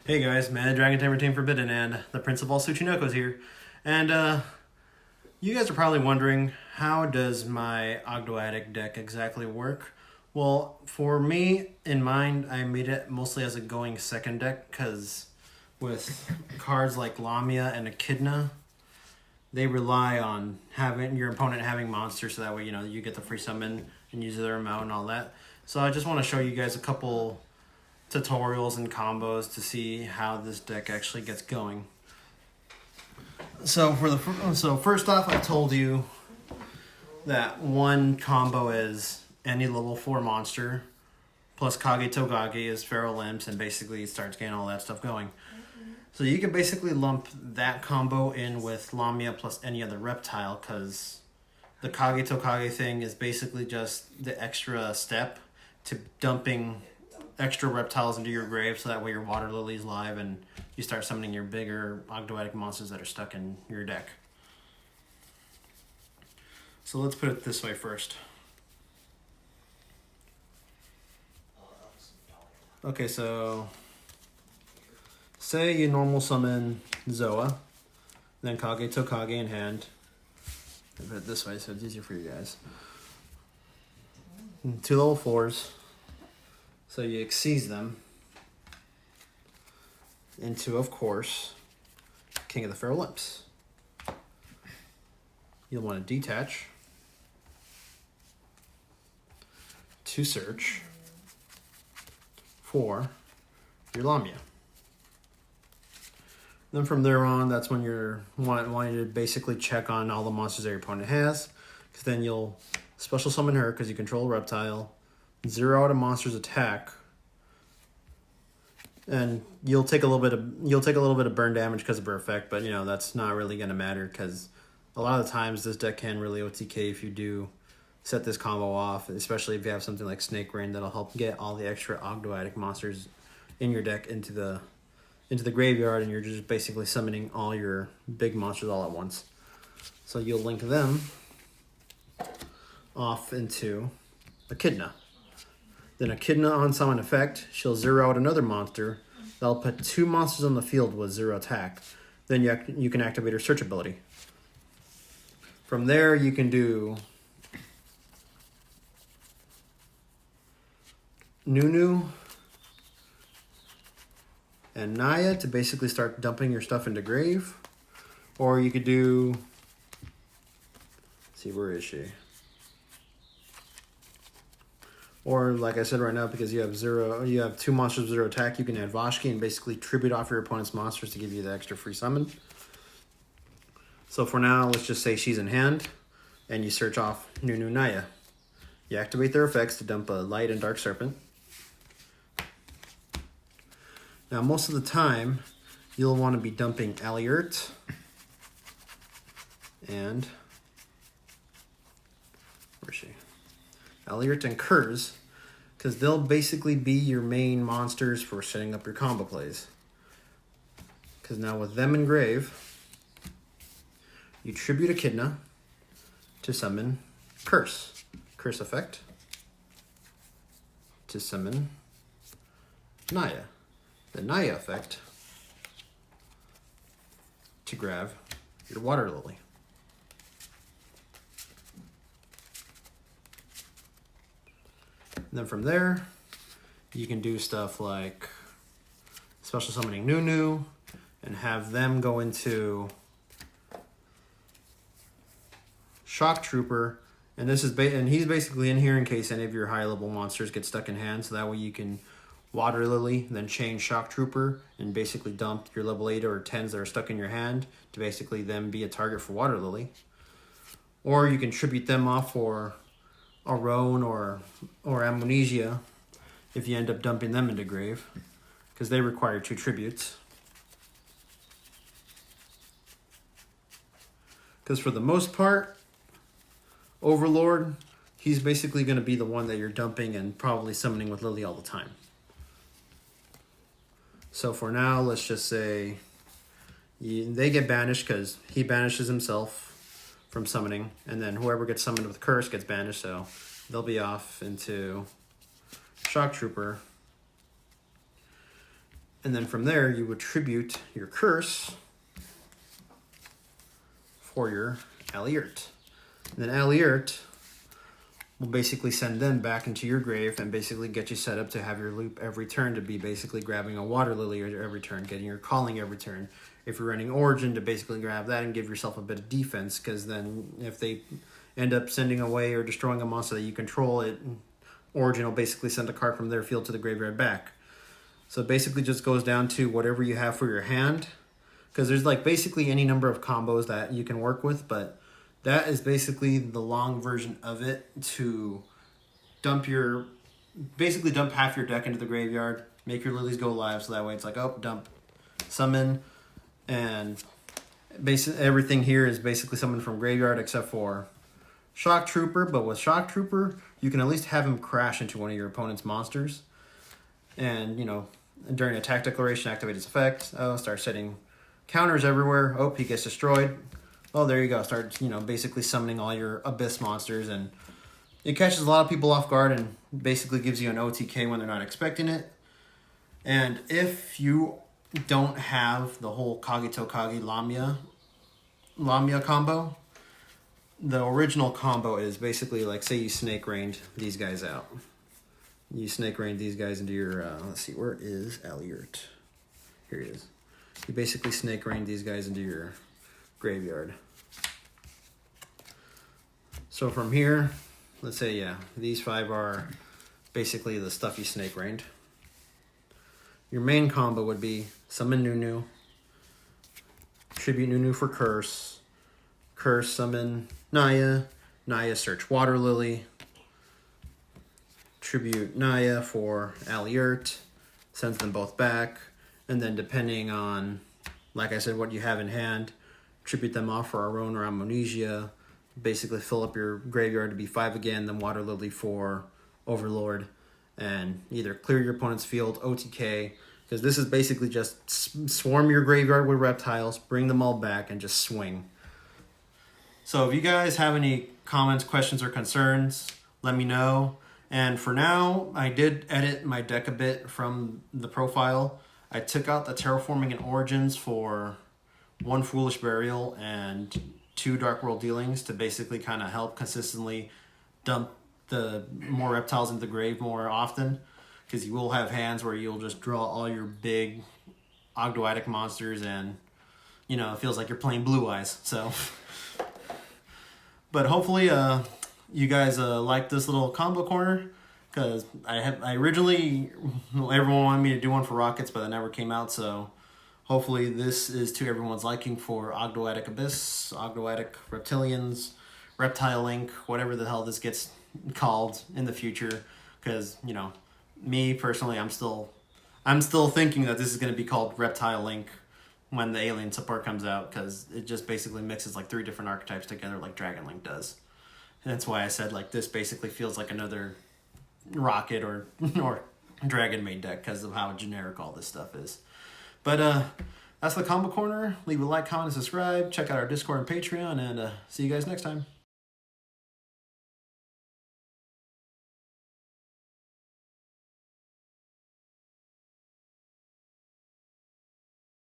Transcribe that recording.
Hey guys, Mad Dragon Tamer Team Forbidden and the Prince of all Tsuchinoko's here. And you guys are probably wondering, how does my Ogdoadic deck exactly work? Well, for me, in mind, I made it mostly as a going second deck, because with cards like Lamia and Echidna, they rely on having your opponent having monsters, so that way, you get the free summon and use their amount and all that. So I just want to show you guys a couple tutorials and combos to see how this deck actually gets going. So first off, I told you that one combo is any level 4 monster plus Kage Togage is Feral Imps, and basically it starts getting all that stuff going. So you can basically lump that combo in with Lamia plus any other reptile, because the Kage Tokage thing is basically just the extra step to dumping extra reptiles into your grave, so that way your water lily's live and you start summoning your bigger Ogdoadic monsters that are stuck in your deck. So let's put it this way first. Okay, so say you normal summon Zoa, then Kage Tokage in hand. I put it this way so it's easier for you guys. 2 level 4s. So you exceed them into, of course, King of the Feral Imps. You'll want to detach to search for your Lamia. Then from there on, that's when you're wanting to basically check on all the monsters that your opponent has, because then you'll special summon her because you control a reptile. 0 out a monster's attack, and you'll take a little bit of burn damage because of her effect, but that's not really going to matter, because a lot of the times this deck can really OTK if you do set this combo off, especially if you have something like Snake Rain that'll help get all the extra Ogdoadic monsters in your deck into the graveyard, and you're just basically summoning all your big monsters all at once. So you'll link them off into Echidna. Then Echidna on summon effect, she'll 0 out another monster. That'll put 2 monsters on the field with 0 attack. Then you can activate her search ability. From there, you can do Nunu and Naya to basically start dumping your stuff into grave. Or you could do, let's see, where is she? Or like I said right now, because you have 2 monsters with 0 attack, you can add Vashki and basically tribute off your opponent's monsters to give you the extra free summon. So for now, let's just say she's in hand, and you search off Nunu Naya. You activate their effects to dump a Light and Dark Serpent. Now most of the time, you'll want to be dumping Aliert and, where's she? Aliert and Kurz, because they'll basically be your main monsters for setting up your combo plays. Because now with them in grave, you tribute Echidna to summon Curse. Curse effect to summon Naya. The Naya effect to grab your Water Lily. And then from there, you can do stuff like special summoning Nunu and have them go into Shock Trooper. And this is and he's basically in here in case any of your high level monsters get stuck in hand, so that way you can Water Lily, then chain Shock Trooper and basically dump your level 8 or 10s that are stuck in your hand to basically then be a target for Water Lily. Or you can tribute them off for Aron or Amnesia if you end up dumping them into grave, because they require 2 tributes. Because for the most part, Overlord, he's basically going to be the one that you're dumping and probably summoning with Lily all the time. So for now, let's just say they get banished because he banishes himself from summoning, and then whoever gets summoned with Curse gets banished, so they'll be off into Shock Trooper. And then from there, you would tribute your curse for your Aliert. And then Aliert will basically send them back into your grave and basically get you set up to have your loop every turn to be basically grabbing a water lily every turn, getting your calling every turn. If you're running Origin, to basically grab that and give yourself a bit of defense, because then if they end up sending away or destroying a monster that you control, Origin will basically send a card from their field to the graveyard back. So it basically just goes down to whatever you have for your hand, because there's like basically any number of combos that you can work with, but that is basically the long version of it, to dump half your deck into the graveyard, make your lilies go live, so that way it's like, oh, dump, summon, and basically everything here is basically summoned from graveyard except for Shock Trooper. But with Shock Trooper, you can at least have him crash into one of your opponent's monsters, and during attack declaration, activate his effect. Oh, start setting counters everywhere. Oh, he gets destroyed. Oh, there you go. Start, basically summoning all your Abyss monsters, and it catches a lot of people off guard and basically gives you an OTK when they're not expecting it. And if you don't have the whole Kagito Kagi Lamia combo, the original combo is basically like, say you Snake Rained these guys out. You Snake Rained these guys into your, let's see, where is Aliert? Here he is. You basically Snake Rained these guys into your graveyard. So from here, let's say, yeah, these 5 are basically the stuff you Snake Rained. Your main combo would be summon Nunu, tribute Nunu for curse, summon Naya, search Water Lily, tribute Naya for Aliert, sends them both back, and then depending on, like I said, what you have in hand, tribute them off for Aron or Amnesia, basically fill up your graveyard to be 5 again, then Water Lily for Overlord, and either clear your opponent's field, OTK, because this is basically just swarm your graveyard with reptiles, bring them all back, and just swing. So if you guys have any comments, questions, or concerns, let me know. And for now, I did edit my deck a bit from the profile. I took out the Terraforming and Origins for 1 Foolish Burial and 2 Dark World Dealings to basically kind of help consistently dump the more reptiles into the grave more often, because you will have hands where you'll just draw all your big Ogdoadic monsters and it feels like you're playing Blue Eyes. So but hopefully you guys like this little combo corner, because I originally, everyone wanted me to do one for Rockets, but that never came out. So hopefully this is to everyone's liking for Ogdoadic Abyss, Ogdoadic Reptilians, Reptile Link, whatever the hell this gets called in the future. Because me personally, I'm still thinking that this is going to be called Reptile Link when the Alien support comes out, because it just basically mixes like 3 different archetypes together like Dragon Link does. And that's why I said like this basically feels like another Rocket or Dragon main deck, because of how generic all this stuff is. But that's the combo corner. Leave a like, comment, and subscribe. Check out our Discord and Patreon, and see you guys next time.